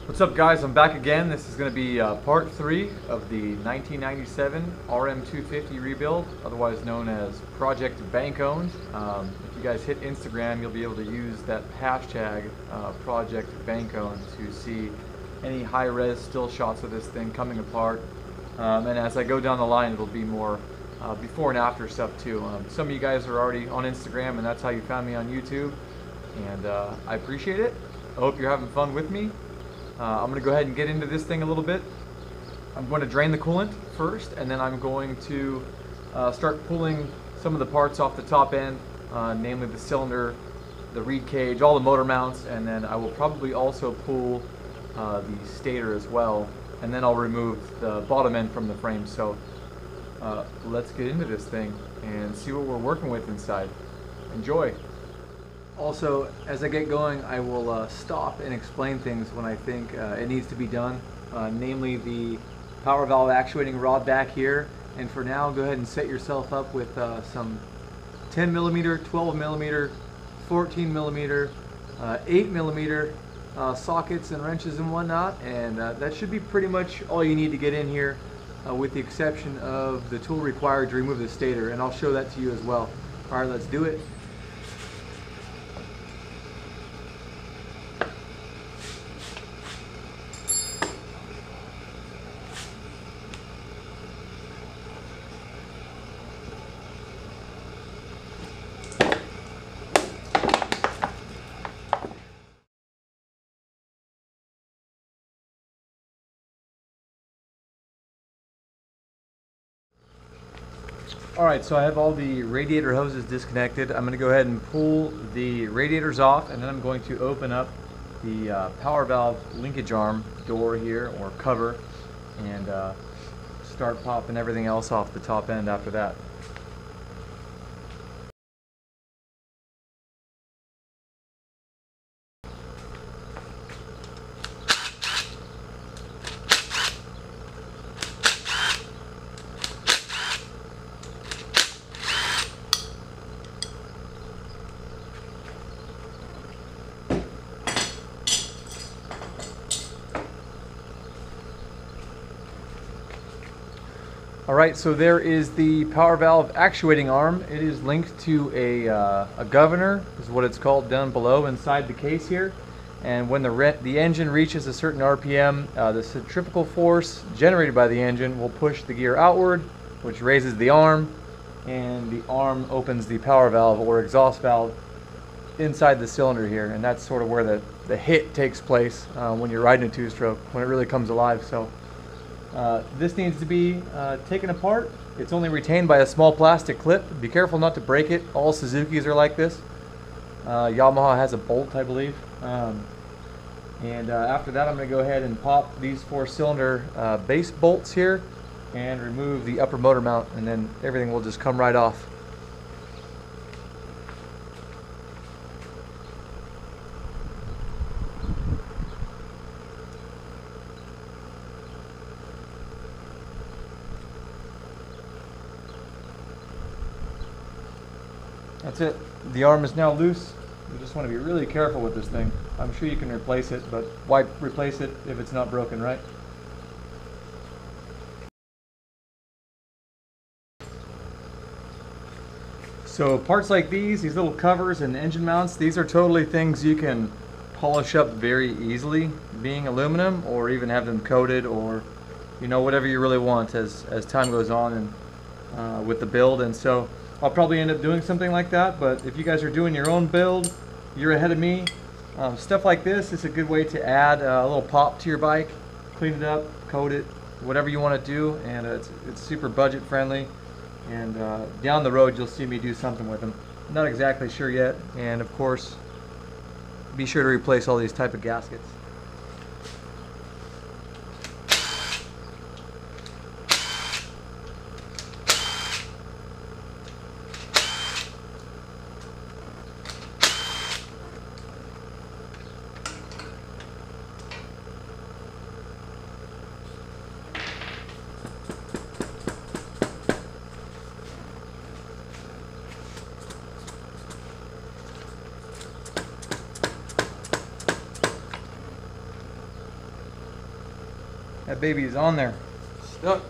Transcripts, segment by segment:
What's up, guys? I'm back again. This is going to be part 3 of the 1997 RM250 rebuild, otherwise known as Project Bank Owned. If you guys hit Instagram, you'll be able to use that hashtag Project Bank Owned to see any high-res still shots of this thing coming apart. And as I go down the line, it'll be more before and after stuff too. Some of you guys are already on Instagram, and that's how you found me on YouTube, and I appreciate it. I hope you're having fun with me. I'm going to go ahead and get into this thing a little bit. I'm going to drain the coolant first, and then I'm going to start pulling some of the parts off the top end, namely the cylinder, the reed cage, all the motor mounts, and then I will probably also pull the stator as well, and then I'll remove the bottom end from the frame. So let's get into this thing and see what we're working with inside. Enjoy! Also, as I get going, I will stop and explain things when I think it needs to be done, namely the power valve actuating rod back here. And for now, go ahead and set yourself up with some 10mm, 12mm, 14mm, 8mm sockets and wrenches and whatnot, and that should be pretty much all you need to get in here, with the exception of the tool required to remove the stator, and I'll show that to you as well. Alright, let's do it. Alright, so I have all the radiator hoses disconnected. I'm going to go ahead and pull the radiators off, and then I'm going to open up the power valve linkage arm door here, or cover, and start popping everything else off the top end after that. Alright, so there is the power valve actuating arm. It is linked to a governor, is what it's called, down below inside the case here. And when the engine reaches a certain RPM, the centrifugal force generated by the engine will push the gear outward, which raises the arm, and the arm opens the power valve or exhaust valve inside the cylinder here. And that's sort of where the hit takes place when you're riding a two-stroke, when it really comes alive. So this needs to be taken apart. It's only retained by a small plastic clip. Be careful not to break it. All Suzukis are like this. Yamaha has a bolt, I believe. And after that, I'm going to go ahead and pop these 4-cylinder base bolts here and remove the upper motor mount, and then everything will just come right off. That's it. The arm is now loose. You just want to be really careful with this thing. I'm sure you can replace it, but why replace it if it's not broken, right? So parts like these little covers and engine mounts, these are totally things you can polish up very easily, being aluminum, or even have them coated, or whatever you really want as time goes on and with the build. And so I'll probably end up doing something like that, but if you guys are doing your own build, you're ahead of me. Stuff like this is a good way to add a little pop to your bike, clean it up, coat it, whatever you want to do, and it's super budget friendly. And down the road you'll see me do something with them. I'm not exactly sure yet, and of course be sure to replace all these type of gaskets. That baby is on there. Stuck.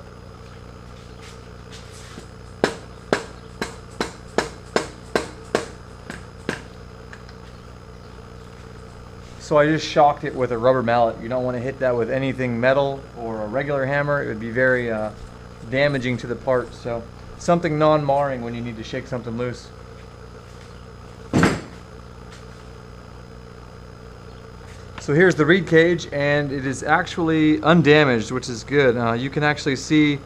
So I just shocked it with a rubber mallet. You don't want to hit that with anything metal or a regular hammer. It would be very damaging to the part. So something non-marring when you need to shake something loose. So here's the reed cage, and it is actually undamaged, which is good. You can actually see,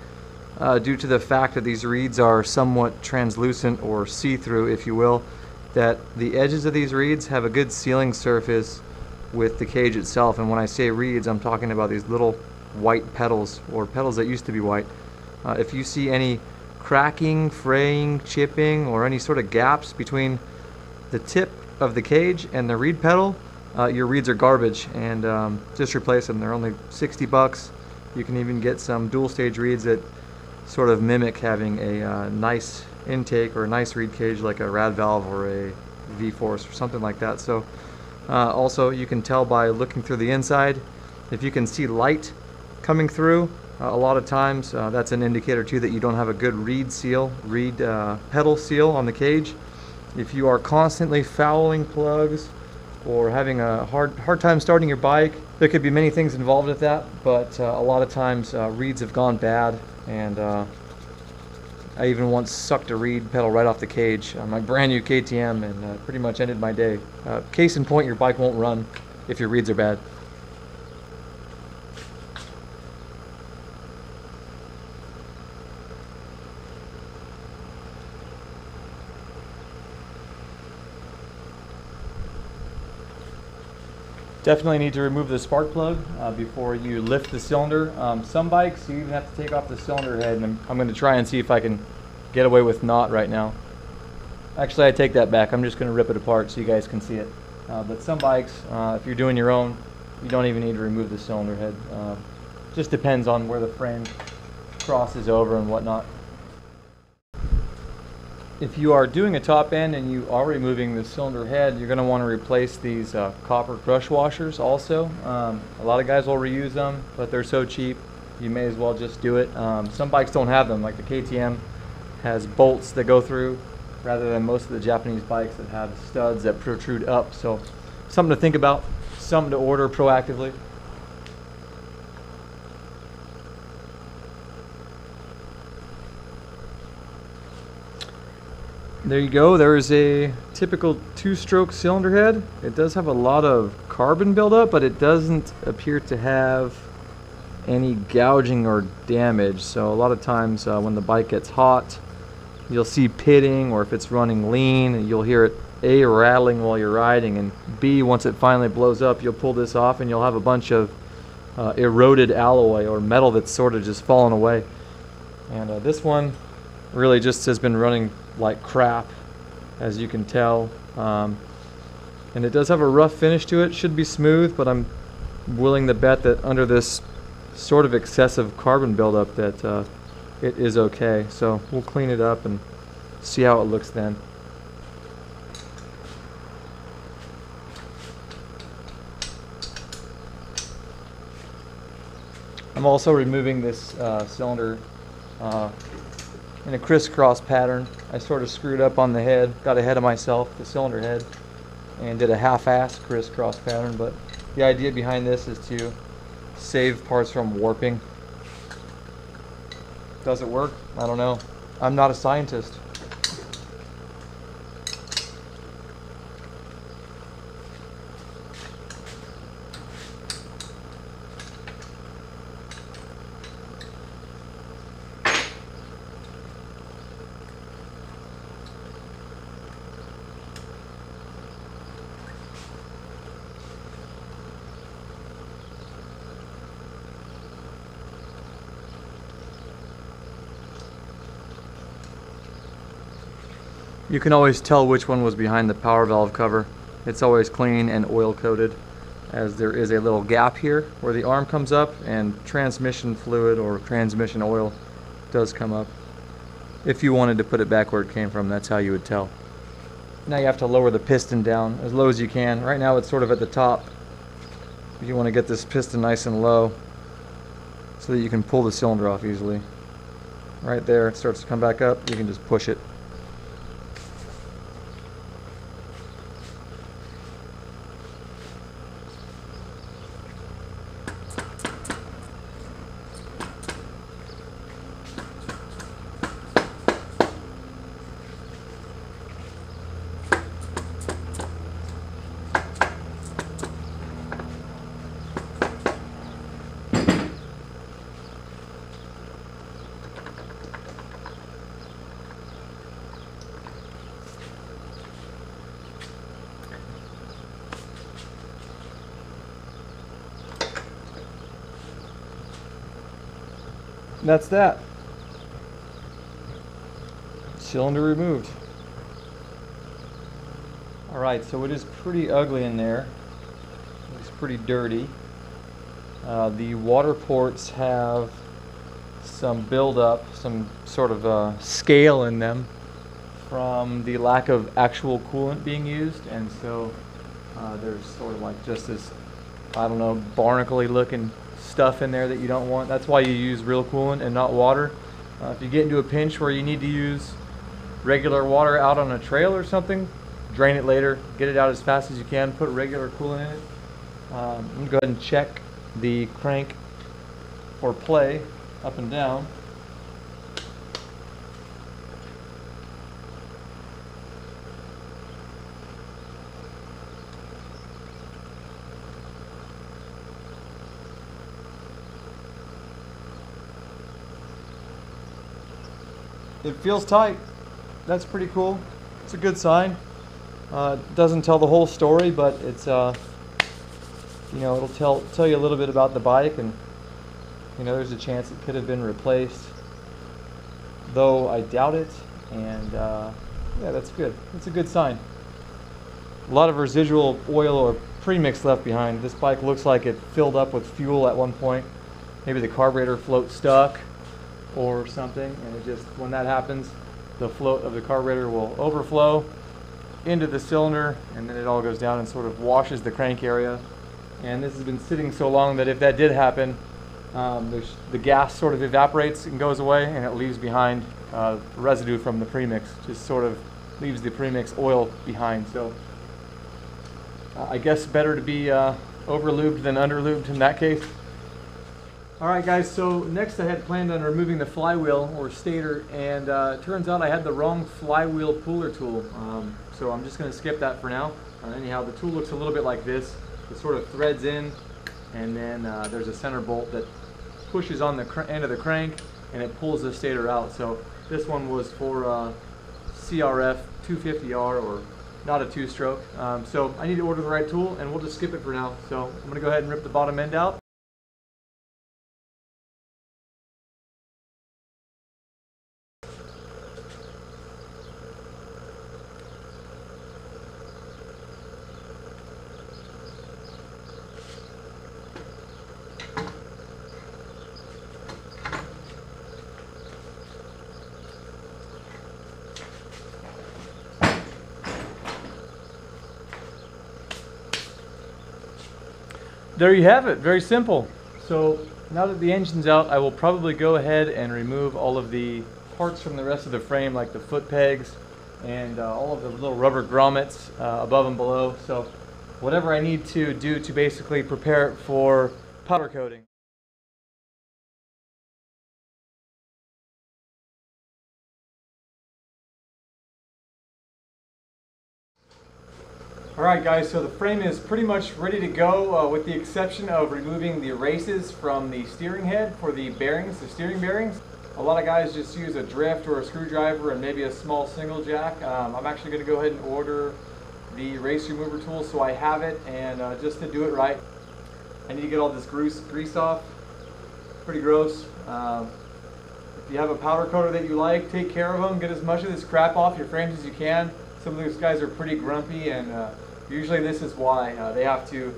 due to the fact that these reeds are somewhat translucent or see-through, if you will, that the edges of these reeds have a good sealing surface with the cage itself. And when I say reeds, I'm talking about these little white petals, or petals that used to be white. If you see any cracking, fraying, chipping, or any sort of gaps between the tip of the cage and the reed petal, your reeds are garbage, and just replace them. They're only 60 bucks. You can even get some dual stage reeds that sort of mimic having a nice intake or a nice reed cage, like a rad valve or a V-force or something like that. So also you can tell by looking through the inside. If you can see light coming through, a lot of times that's an indicator too that you don't have a good reed pedal seal on the cage. If you are constantly fouling plugs or having a hard time starting your bike, there could be many things involved with that, but a lot of times reeds have gone bad, and I even once sucked a reed pedal right off the cage on my brand new KTM, and pretty much ended my day. Case in point, your bike won't run if your reeds are bad. Definitely need to remove the spark plug before you lift the cylinder. Some bikes, you even have to take off the cylinder head, and I'm going to try and see if I can get away with not right now. Actually, I take that back. I'm just going to rip it apart so you guys can see it. But some bikes, if you're doing your own, you don't even need to remove the cylinder head. Just depends on where the frame crosses over and whatnot. If you are doing a top end and you are removing the cylinder head, you're going to want to replace these copper crush washers also. A lot of guys will reuse them, but they're so cheap, you may as well just do it. Some bikes don't have them, like the KTM has bolts that go through, rather than most of the Japanese bikes that have studs that protrude up. So something to think about, something to order proactively. There you go. There is a typical two-stroke cylinder head. It does have a lot of carbon buildup, but it doesn't appear to have any gouging or damage. So a lot of times when the bike gets hot, you'll see pitting, or if it's running lean, you'll hear it A, rattling while you're riding, and B, once it finally blows up, you'll pull this off and you'll have a bunch of eroded alloy or metal that's sort of just fallen away. And this one really just has been running like crap, as you can tell, and it does have a rough finish to it. Should be smooth, but I'm willing to bet that under this sort of excessive carbon buildup that it is okay. So we'll clean it up and see how it looks then. I'm also removing this cylinder in a crisscross pattern. I sort of screwed up on the head, got ahead of myself, the cylinder head, and did a half-ass crisscross pattern. But the idea behind this is to save parts from warping. Does it work? I don't know. I'm not a scientist. You can always tell which one was behind the power valve cover. It's always clean and oil coated, as there is a little gap here where the arm comes up and transmission fluid or transmission oil does come up. If you wanted to put it back where it came from, that's how you would tell. Now you have to lower the piston down as low as you can. Right now it's sort of at the top. You want to get this piston nice and low. so that you can pull the cylinder off easily. Right there, it starts to come back up, you can just push it. That's that. Cylinder removed. Alright, so it is pretty ugly in there. It's pretty dirty. The water ports have some buildup, some sort of scale in them from the lack of actual coolant being used, and so there's sort of like just this, I don't know, barnacle-y looking stuff in there that you don't want. That's why you use real coolant and not water. If you get into a pinch where you need to use regular water out on a trail or something, drain it later, get it out as fast as you can, put regular coolant in it. I'm going to go ahead and check the crank for play up and down. It feels tight. That's pretty cool. It's a good sign. It doesn't tell the whole story, but it's you know, it'll tell you a little bit about the bike, and you know, there's a chance it could have been replaced, though I doubt it. And yeah, that's good. It's a good sign. A lot of residual oil or premix left behind. This bike looks like it filled up with fuel at one point. Maybe the carburetor float stuck or something, and it just, when that happens, the float of the carburetor will overflow into the cylinder, and then it all goes down and sort of washes the crank area. And this has been sitting so long that if that did happen, the gas sort of evaporates and goes away, and it leaves behind residue from the premix. Just sort of leaves the premix oil behind. So I guess better to be over-lubed than under-lubed in that case. Alright guys, so next I had planned on removing the flywheel or stator, and it turns out I had the wrong flywheel puller tool. So I'm just going to skip that for now. Anyhow, the tool looks a little bit like this. It sort of threads in, and then there's a center bolt that pushes on the end of the crank, and it pulls the stator out. So this one was for CRF 250R, or not a two-stroke. So I need to order the right tool, and we'll just skip it for now. So I'm going to go ahead and rip the bottom end out. There you have it, very simple. So now that the engine's out, I will probably go ahead and remove all of the parts from the rest of the frame, like the foot pegs and all of the little rubber grommets above and below. So whatever I need to do to basically prepare it for powder coating. Alright guys, so the frame is pretty much ready to go with the exception of removing the races from the steering head for the bearings, the steering bearings. A lot of guys just use a drift or a screwdriver and maybe a small single jack. I'm actually going to go ahead and order the race remover tool so I have it, and just to do it right, I need to get all this grease off. Pretty gross. If you have a powder coater that you like, take care of them. Get as much of this crap off your frames as you can. Some of those guys are pretty grumpy, and usually this is why. They have to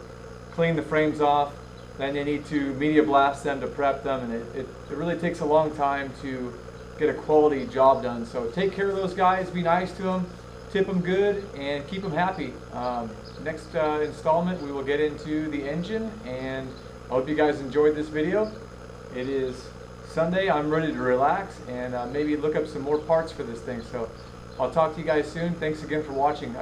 clean the frames off, then they need to media blast them to prep them, and it really takes a long time to get a quality job done. So take care of those guys, be nice to them, tip them good, and keep them happy. Next installment we will get into the engine, and I hope you guys enjoyed this video. It is Sunday. I'm ready to relax and maybe look up some more parts for this thing. So I'll talk to you guys soon. Thanks again for watching.